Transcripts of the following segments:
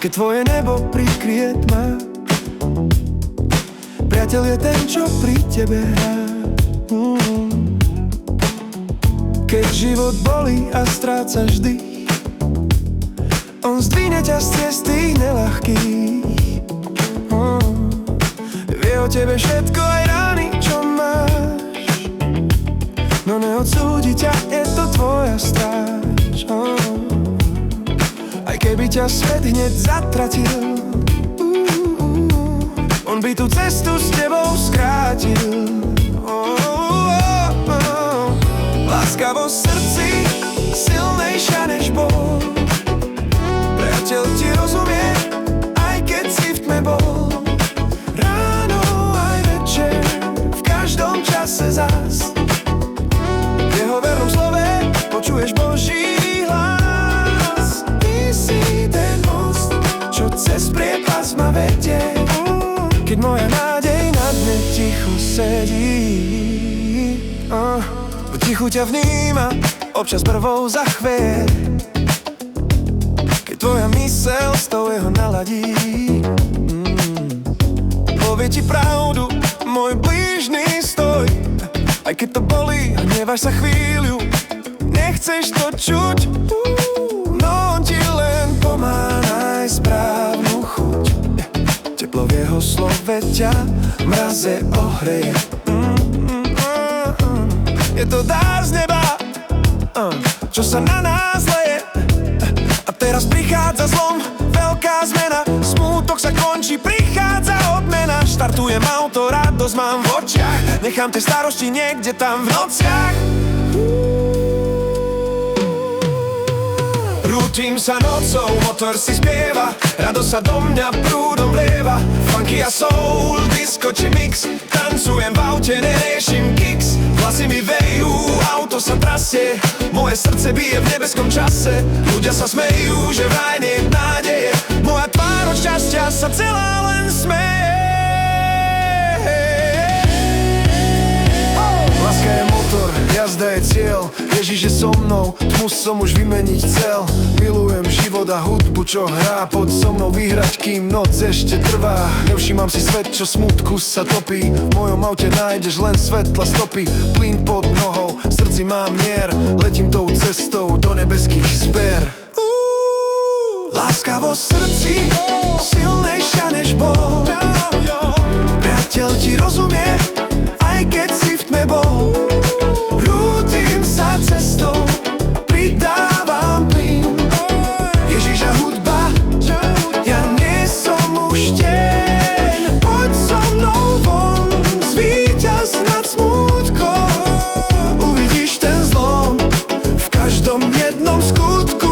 keď tvoje nebo prikryje tma. Priateľ je ten, čo pri tebe hrá. Keď život bolí a strácaš dých, on zdvihne ťa z cesty neľahkých. Vie o tebe všetko, aj rány, čo máš, no neodsúdi ťa, je to tvoja stráž. Aj keby ťa svet hneď zatratil, on by tú cestu s tebou skrátil. Láska vo srdci, silnejšia než bol. Priateľ ti rozumie, aj keď si v tme bol. Ráno aj večer, v každom čase zas. V jeho vernom slove počuješ Boží hlas. Ty si ten most, čo cez priepas ma vedie, keď moja nádej na dne ticho sedí. V tichu ťa vníma, občas brvou zachvie, keď tvoja myseľ s tou jeho naladí. Povie ti pravdu, môj blížny, stoj, aj keď to bolí a hneváš sa chvíľu, nechceš to čuť, no on ti len pomáha nájsť správnu chuť. Teplo v jeho slove ťa mraze ohreje. Je to dar z neba, čo sa na nás leje. A teraz prichádza zlom, veľká zmena. Smútok sa končí, prichádza odmena. Štartujem auto, radosť mám v očiach. Nechám tie starosti niekde tam v nociach. Rútim sa nocou, motor si spieva, radosť sa do mňa prúdom vlieva. Funky a soul, disco či mix, tancujem v aute, neriešim kicks. Vlasy mi vejú, auto sa trasie, moje srdce bije v nebeskom čase. Ľudia sa smejú, že vraj nie je nádeje, moja tvár od šťastia sa celá len smeje. Láska je motor, jazda je cieľ, Ježiš je so mnou, tmu som už vymeniť chcel. Milujem život a hudbu, čo hrá, poď so mnou vyhrať, kým noc ešte trvá. Nevšímam si svet, čo smutku sa topí, v mojom aute nájdeš len svetla stopy. Plyn pod nohou, v srdci mám mier, letím tou cestou do nebeských sper. Láska vo srdci, silnejšia než bol. Priateľ ti rozumie, aj keď si v tme bol. Rútim sa cestou, pridávam plyn. Ježiš a hudba, ja nie som už tieň. Poď so mnou von, zvíťaz nad smútkom. Uvidíš ten zlom v každom jednom skutku.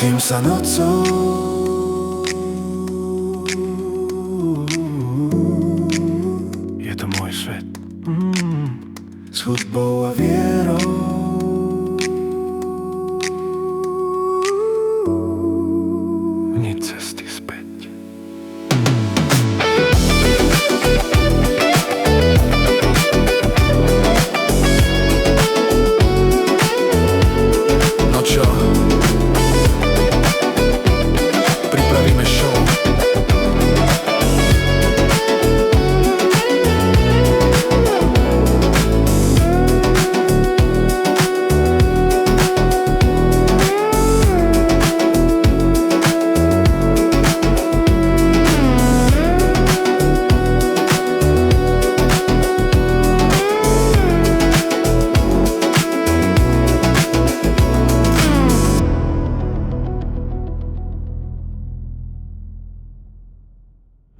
Rútim sa nocou,